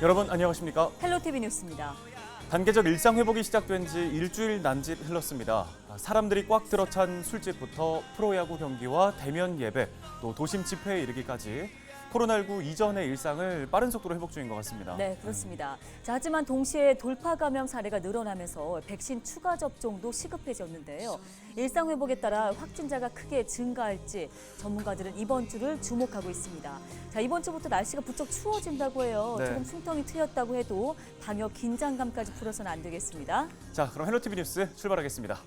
여러분 안녕하십니까? 헬로티비 뉴스입니다. 단계적 일상 회복이 시작된 지 일주일 남짓 흘렀습니다. 사람들이 꽉 들어찬 술집부터 프로야구 경기와 대면 예배, 또 도심 집회에 이르기까지 코로나19 이전의 일상을 빠른 속도로 회복 중인 것 같습니다. 네, 그렇습니다. 자, 하지만 동시에 돌파 감염 사례가 늘어나면서 백신 추가 접종도 시급해졌는데요. 일상 회복에 따라 확진자가 크게 증가할지 전문가들은 이번 주를 주목하고 있습니다. 자, 이번 주부터 날씨가 부쩍 추워진다고 해요. 네. 조금 숨통이 트였다고 해도 방역 긴장감까지 풀어서는 안 되겠습니다. 자, 그럼 헬로티비 뉴스 출발하겠습니다.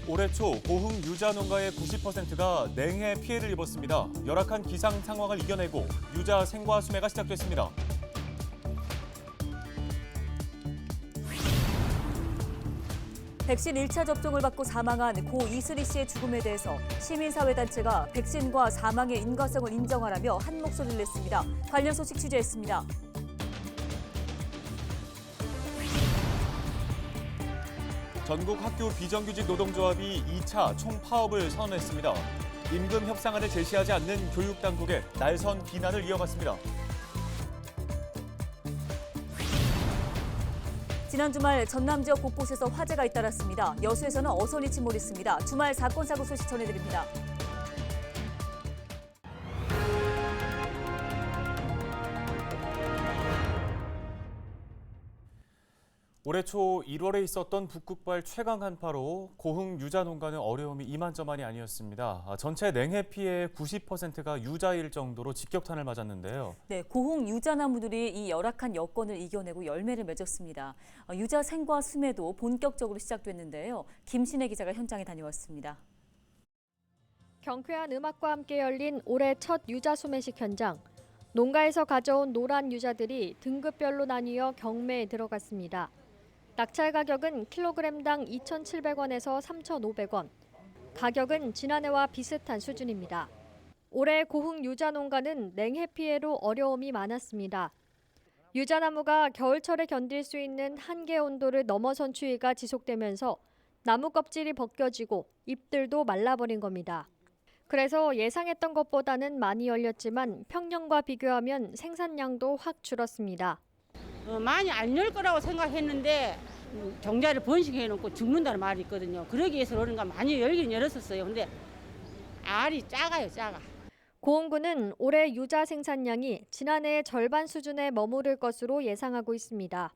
올해 초 고흥 유자 농가의 90%가 냉해 피해를 입었습니다. 열악한 기상 상황을 이겨내고 유자 생과 수매가 시작됐습니다. 백신 1차 접종을 받고 사망한 고 이슬희 씨의 죽음에 대해서 시민사회단체가 백신과 사망의 인과성을 인정하라며 한 목소리를 냈습니다. 관련 소식 취재했습니다. 전국 학교 비정규직 노동조합이 2차 총파업을 선언했습니다. 임금 협상안을 제시하지 않는 교육당국에 날선 비난을 이어갔습니다. 지난 주말 전남 지역 곳곳에서 화재가 잇따랐습니다. 여수에서는 어선이 침몰했습니다. 주말 사건 사고 소식 전해드립니다. 올해 초 1월에 있었던 북극발 최강 한파로 고흥 유자 농가는 어려움이 이만저만이 아니었습니다. 전체 냉해 피해의 90%가 유자일 정도로 직격탄을 맞았는데요. 네, 고흥 유자나무들이 이 열악한 여건을 이겨내고 열매를 맺었습니다. 유자 생과 수매도 본격적으로 시작됐는데요. 김신혜 기자가 현장에 다녀왔습니다. 경쾌한 음악과 함께 열린 올해 첫 유자 소매식 현장. 농가에서 가져온 노란 유자들이 등급별로 나뉘어 경매에 들어갔습니다. 낙찰 가격은 킬로그램당 2,700원에서 3,500원. 가격은 지난해와 비슷한 수준입니다. 올해 고흥 유자 농가는 냉해 피해로 어려움이 많았습니다. 유자나무가 겨울철에 견딜 수 있는 한계 온도를 넘어선 추위가 지속되면서 나무 껍질이 벗겨지고 잎들도 말라버린 겁니다. 그래서 예상했던 것보다는 많이 열렸지만 평년과 비교하면 생산량도 확 줄었습니다. 많이 안 열 거라고 생각했는데 경자를 번식해놓고 죽는다는 말이 있거든요. 그러기 위해서 그런가 많이 열긴 열었었어요. 근데 알이 작아요, 작아. 고흥군은 올해 유자 생산량이 지난해의 절반 수준에 머무를 것으로 예상하고 있습니다.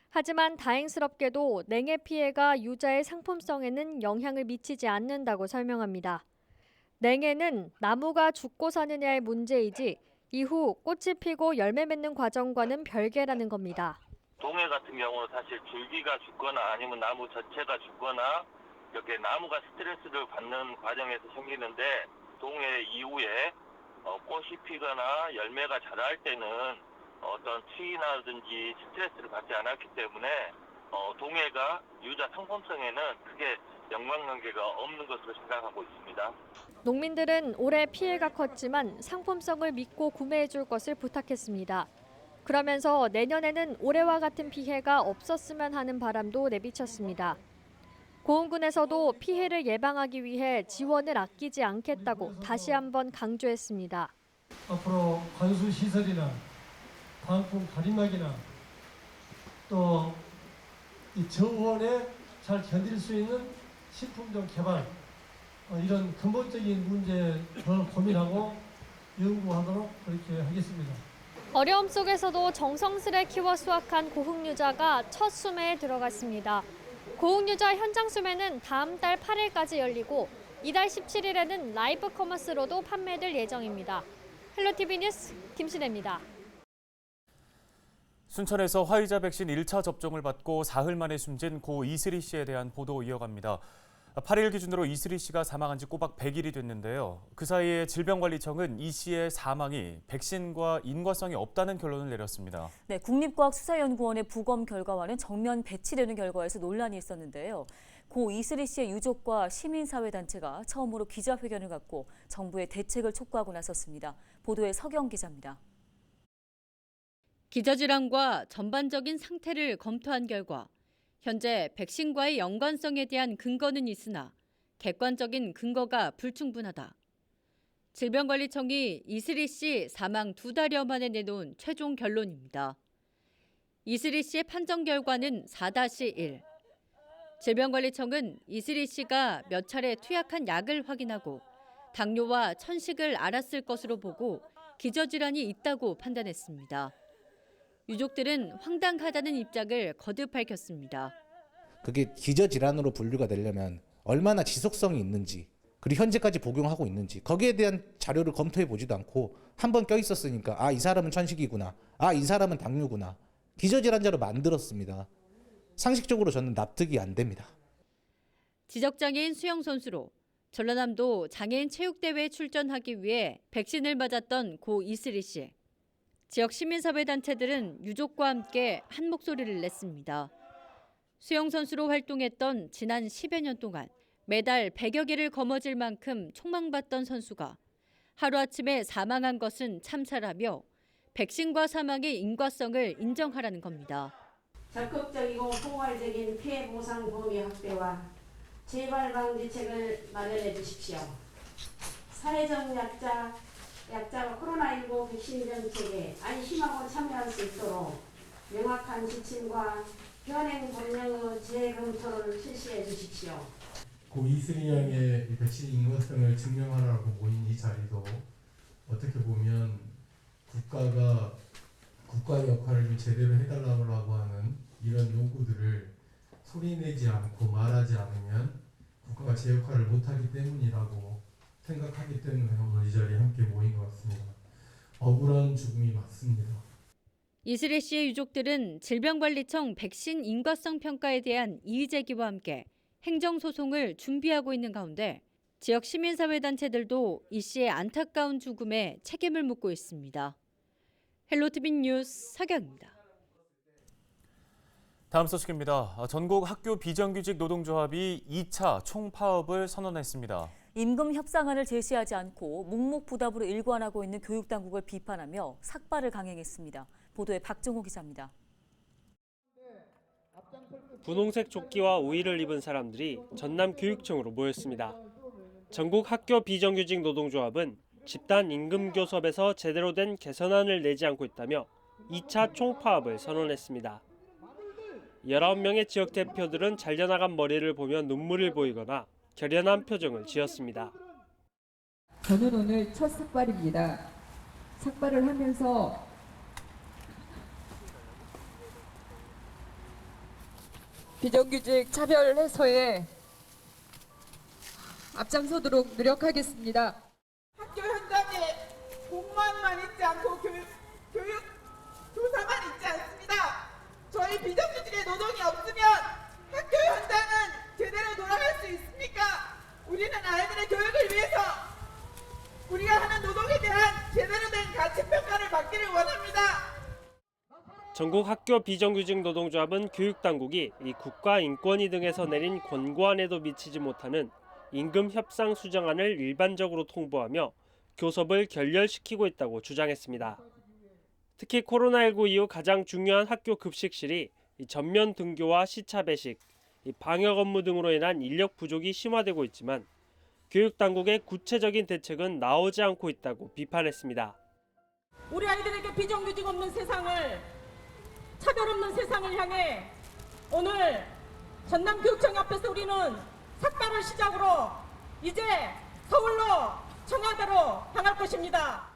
하지만 다행스럽게도 냉해 피해가 유자의 상품성에는 영향을 미치지 않는다고 설명합니다. 냉해는 나무가 죽고 사느냐의 문제이지 이후 꽃이 피고 열매 맺는 과정과는 별개라는 겁니다. 동해 같은 경우는 사실 줄기가 죽거나 아니면 나무 자체가 죽거나 이렇게 나무가 스트레스를 받는 과정에서 생기는데 동해 이후에 꽃이 피거나 열매가 자랄 때는 어떤 추위나든지 스트레스를 받지 않았기 때문에 동해가 유자 상품성에는 크게 연관관계가 없는 것으로 생각하고 있습니다. 농민들은 올해 피해가 컸지만 상품성을 믿고 구매해 줄 것을 부탁했습니다. 그러면서 내년에는 올해와 같은 피해가 없었으면 하는 바람도 내비쳤습니다. 고흥군에서도 피해를 예방하기 위해 지원을 아끼지 않겠다고 다시 한번 강조했습니다. 앞으로 관수 시설이나 방풍 가림막이나 또 이 저온에 잘 견딜 수 있는 식품종 개발 이런 근본적인 문제 더 고민하고 연구하도록 그렇게 하겠습니다. 어려움 속에서도 정성스레 키워 수확한 고흥 유자가 첫 수매에 들어갔습니다. 고흥 유자 현장 수매는 다음 달 8일까지 열리고 이달 17일에는 라이브 커머스로도 판매될 예정입니다. 헬로티비 뉴스 김신혜입니다. 순천에서 화이자 백신 1차 접종을 받고 사흘 만에 숨진 고 이슬희 씨에 대한 보도 이어갑니다. 8일 기준으로 이슬희 씨가 사망한 지 꼬박 100일이 됐는데요. 그 사이에 질병관리청은 이 씨의 사망이 백신과 인과성이 없다는 결론을 내렸습니다. 네, 국립과학수사연구원의 부검 결과와는 정면 배치되는 결과에서 논란이 있었는데요. 고 이슬희 씨의 유족과 시민사회단체가 처음으로 기자회견을 갖고 정부의 대책을 촉구하고 나섰습니다. 보도에 서경 기자입니다. 기저질환과 전반적인 상태를 검토한 결과 현재 백신과의 연관성에 대한 근거는 있으나 객관적인 근거가 불충분하다. 질병관리청이 이슬희 씨 사망 2달여 만에 내놓은 최종 결론입니다. 이슬희 씨의 판정 결과는 4-1. 질병관리청은 이슬희 씨가 몇 차례 투약한 약을 확인하고 당뇨와 천식을 알았을 것으로 보고 기저질환이 있다고 판단했습니다. 유족들은 황당하다는 입장을 거듭 밝혔습니다. 그게 기저질환으로 분류가 되려면 얼마나 지속성이 있는지, 그리고 현재까지 복용하고 있는지 거기에 대한 자료를 검토해 보지도 않고 한 번 껴있었으니까 이 사람은 천식이구나, 이 사람은 당뇨구나, 기저질환자로 만들었습니다. 상식적으로 저는 납득이 안 됩니다. 지적장애인 수영 선수로 전라남도 장애인 체육대회에 출전하기 위해 백신을 맞았던 고 이슬희 씨. 지역 시민사회 단체들은 유족과 함께 한 목소리를 냈습니다. 수영 선수로 활동했던 지난 10여 년 동안 매달 100여 개를 거머쥘 만큼 촉망받던 선수가 하루아침에 사망한 것은 참사라며 백신과 사망의 인과성을 인정하라는 겁니다. 적극적이고 포괄적인 피해 보상 범위 확대와 재발 방지책을 마련해 주십시오. 사회적 약자가 코로나19 백신 정책에 안심하고 참여할 수 있도록 명확한 지침과 현행 법령의 재검토를 실시해 주십시오. 고 이슬희 양의 백신 인과성을 증명하라고 모인 이 자리도 어떻게 보면 국가가 국가의 역할을 좀 제대로 해달라고 하는 이런 요구들을 소리내지 않고 말하지 않으면 국가가 제 역할을 못하기 때문이라고 생각하기 때문에 오늘 이 자리에 함께 모인 것 같습니다. 억울한 죽음이 맞습니다. 이슬희 씨의 유족들은 질병관리청 백신 인과성 평가에 대한 이의 제기와 함께 행정소송을 준비하고 있는 가운데 지역 시민사회단체들도 이 씨의 안타까운 죽음에 책임을 묻고 있습니다. 헬로티비 뉴스 서경입니다. 다음 소식입니다. 전국 학교 비정규직 노동조합이 2차 총파업을 선언했습니다. 임금 협상안을 제시하지 않고 묵묵부답으로 일관하고 있는 교육당국을 비판하며 삭발을 강행했습니다. 보도에 박정호 기자입니다. 분홍색 조끼와 우의를 입은 사람들이 전남교육청으로 모였습니다. 전국 학교 비정규직 노동조합은 집단 임금교섭에서 제대로 된 개선안을 내지 않고 있다며 2차 총파업을 선언했습니다. 19명의 지역 대표들은 잘려나간 머리를 보며 눈물을 보이거나 결연한 표정을 지었습니다. 저는 오늘 첫 삭발입니다. 삭발을 하면서 비정규직 차별 해소에 앞장서도록 노력하겠습니다. 학교 현장에 공무원만 있지 않고 교육 교사만 있지 않습니다. 저희 비정규직의 노동이 없으면 학교 현장은 제대로 돌아갈 수 있습니까? 우리는 아이들의 교육을 위해서 우리가 하는 노동에 대한 제대로 된 가치평가를 받기를 원합니다. 전국 학교 비정규직 노동조합은 교육당국이 이 국가인권위 등에서 내린 권고안에도 미치지 못하는 임금 협상 수정안을 일반적으로 통보하며 교섭을 결렬시키고 있다고 주장했습니다. 특히 코로나19 이후 가장 중요한 학교 급식실이 전면 등교와 시차 배식, 방역 업무 등으로 인한 인력 부족이 심화되고 있지만 교육당국의 구체적인 대책은 나오지 않고 있다고 비판했습니다. 우리 아이들에게 비정규직 없는 세상을, 차별 없는 세상을 향해 오늘 전남교육청 앞에서 우리는 삭발을 시작으로 이제 서울로, 청와대로 향할 것입니다.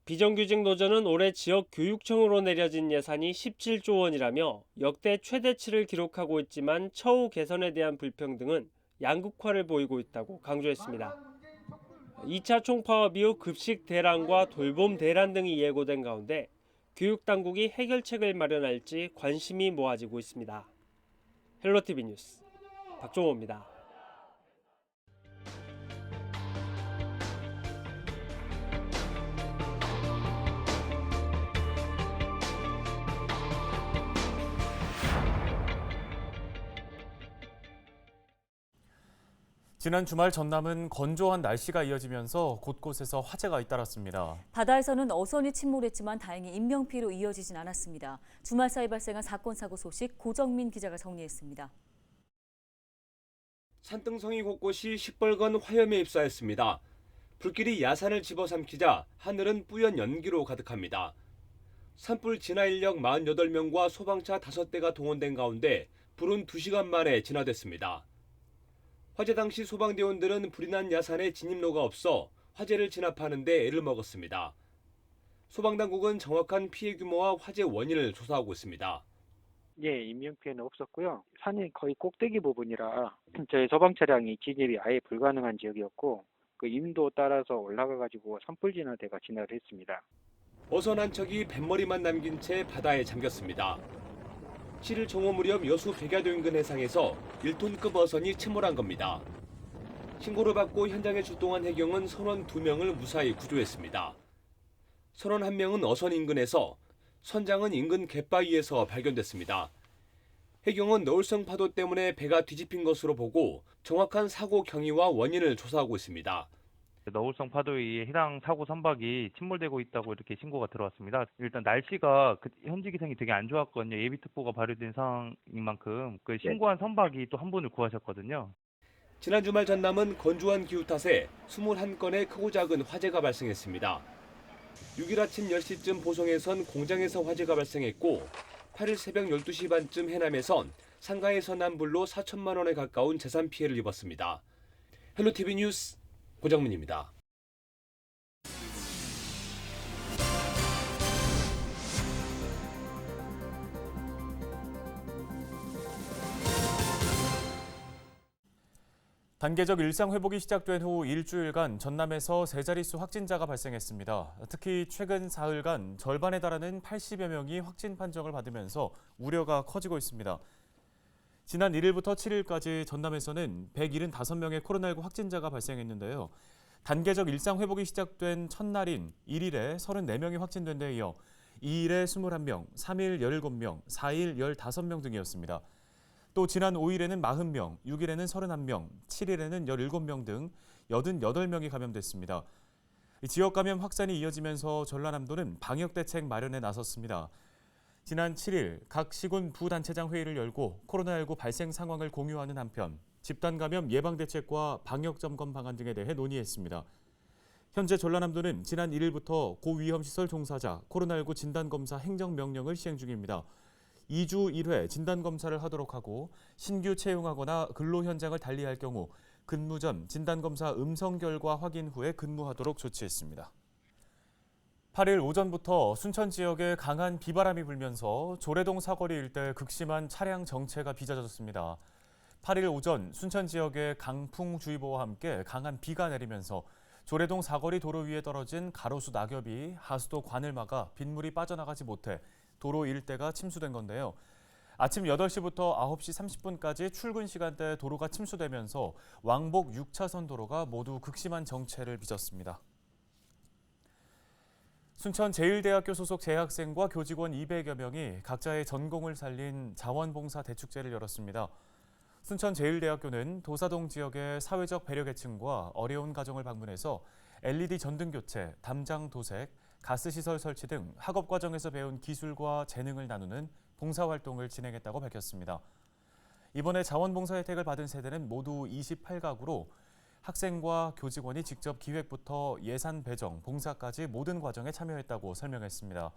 비정규직 노조는 올해 지역 교육청으로 내려진 예산이 17조 원이라며 역대 최대치를 기록하고 있지만 처우 개선에 대한 불평등은 양극화를 보이고 있다고 강조했습니다. 2차 총파업 이후 급식 대란과 돌봄 대란 등이 예고된 가운데 교육당국이 해결책을 마련할지 관심이 모아지고 있습니다. 헬로티비 뉴스 박종호입니다. 지난 주말 전남은 건조한 날씨가 이어지면서 곳곳에서 화재가 잇따랐습니다. 바다에서는 어선이 침몰했지만 다행히 인명피해로 이어지진 않았습니다. 주말 사이 발생한 사건 사고 소식 고정민 기자가 정리했습니다. 산등성이 곳곳이 시뻘건 화염에 휩싸였습니다. 불길이 야산을 집어삼키자 하늘은 뿌연 연기로 가득합니다. 산불 진화 인력 48명과 소방차 5대가 동원된 가운데 불은 2시간 만에 진화됐습니다. 화재 당시 소방대원들은 불이 난 야산에 진입로가 없어 화재를 진압하는 데 애를 먹었습니다. 소방당국은 정확한 피해 규모와 화재 원인을 조사하고 있습니다. 예, 인명피해는 없었고요. 산이 거의 꼭대기 부분이라 저희 소방 차량이 진입이 아예 불가능한 지역이었고 그 임도 따라서 올라가가지고 산불 진화대가 진화를 했습니다. 어선 한 척이 뱃머리만 남긴 채 바다에 잠겼습니다. 7일 정오 무렵 여수 백야도 인근 해상에서 1톤급 어선이 침몰한 겁니다. 신고를 받고 현장에 출동한 해경은 선원 2명을 무사히 구조했습니다. 선원 1명은 어선 인근에서, 선장은 인근 갯바위에서 발견됐습니다. 해경은 너울성 파도 때문에 배가 뒤집힌 것으로 보고 정확한 사고 경위와 원인을 조사하고 있습니다. 너울성 파도에 의해 해당 사고 선박이 침몰되고 있다고 이렇게 신고가 들어왔습니다. 일단 날씨가 현지 기상이 되게 안 좋았거든요. 예비특보가 발효된 상황인 만큼 그 신고한 선박이 또 한 분을 구하셨거든요. 지난 주말 전남은 건조한 기후 탓에 21건의 크고 작은 화재가 발생했습니다. 6일 아침 10시쯤 보성에선 공장에서 화재가 발생했고 8일 새벽 12시 반쯤 해남에선 상가에서 난 불로 4천만 원에 가까운 재산 피해를 입었습니다. 헬로티비 뉴스 고정민입니다. 단계적 일상 회복이 시작된 후 일주일간 전남에서 3자릿수 확진자가 발생했습니다. 특히 최근 사흘간 절반에 달하는 80여 명이 확진 판정을 받으면서 우려가 커지고 있습니다. 지난 1일부터 7일까지 전남에서는 175명의 코로나19 확진자가 발생했는데요. 단계적 일상 회복이 시작된 첫날인 1일에 34명이 확진된 데 이어 2일에 21명, 3일 17명, 4일 15명 등이었습니다. 또 지난 5일에는 40명, 6일에는 31명, 7일에는 17명 등 88명이 감염됐습니다. 지역 감염 확산이 이어지면서 전라남도는 방역 대책 마련에 나섰습니다. 지난 7일 각 시군 부단체장 회의를 열고 코로나19 발생 상황을 공유하는 한편 집단 감염 예방 대책과 방역 점검 방안 등에 대해 논의했습니다. 현재 전라남도는 지난 1일부터 고위험시설 종사자 코로나19 진단검사 행정명령을 시행 중입니다. 2주 1회 진단검사를 하도록 하고 신규 채용하거나 근로 현장을 달리할 경우 근무 전 진단검사 음성 결과 확인 후에 근무하도록 조치했습니다. 8일 오전부터 순천 지역에 강한 비바람이 불면서 조례동 사거리 일대 극심한 차량 정체가 빚어졌습니다. 8일 오전 순천 지역에 강풍주의보와 함께 강한 비가 내리면서 조례동 사거리 도로 위에 떨어진 가로수 낙엽이 하수도 관을 막아 빗물이 빠져나가지 못해 도로 일대가 침수된 건데요. 아침 8시부터 9시 30분까지 출근 시간대 도로가 침수되면서 왕복 6차선 도로가 모두 극심한 정체를 빚었습니다. 순천 제1대학교 소속 재학생과 교직원 200여 명이 각자의 전공을 살린 자원봉사 대축제를 열었습니다. 순천 제1대학교는 도사동 지역의 사회적 배려계층과 어려운 가정을 방문해서 LED 전등 교체, 담장 도색, 가스시설 설치 등 학업 과정에서 배운 기술과 재능을 나누는 봉사활동을 진행했다고 밝혔습니다. 이번에 자원봉사 혜택을 받은 세대는 모두 28가구로 학생과 교직원이 직접 기획부터 예산 배정, 봉사까지 모든 과정에 참여했다고 설명했습니다.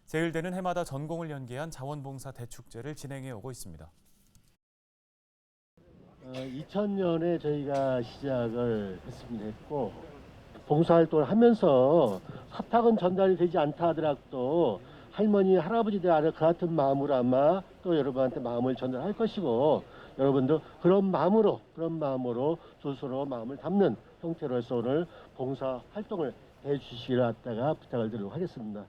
제1대는 해마다 전공을 연계한 자원봉사 대축제를 진행해 오고 있습니다. 2000년에 저희가 시작을 했고 봉사활동을 하면서 사탁은 전달이 되지 않다 하더라도 할머니, 할아버지들 안에 그 같은 마음으로 아마 또 여러분한테 마음을 전달할 것이고 여러분도 그런 마음으로 스스로 마음을 담는 형태로서 오늘 봉사활동을 해주시기를 갖다가 부탁을 드리도록 하겠습니다.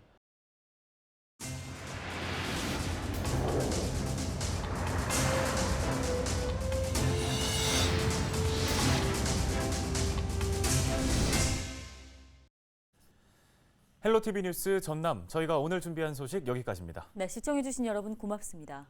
헬로티비 뉴스 전남, 저희가 오늘 준비한 소식 여기까지입니다. 네, 시청해주신 여러분 고맙습니다.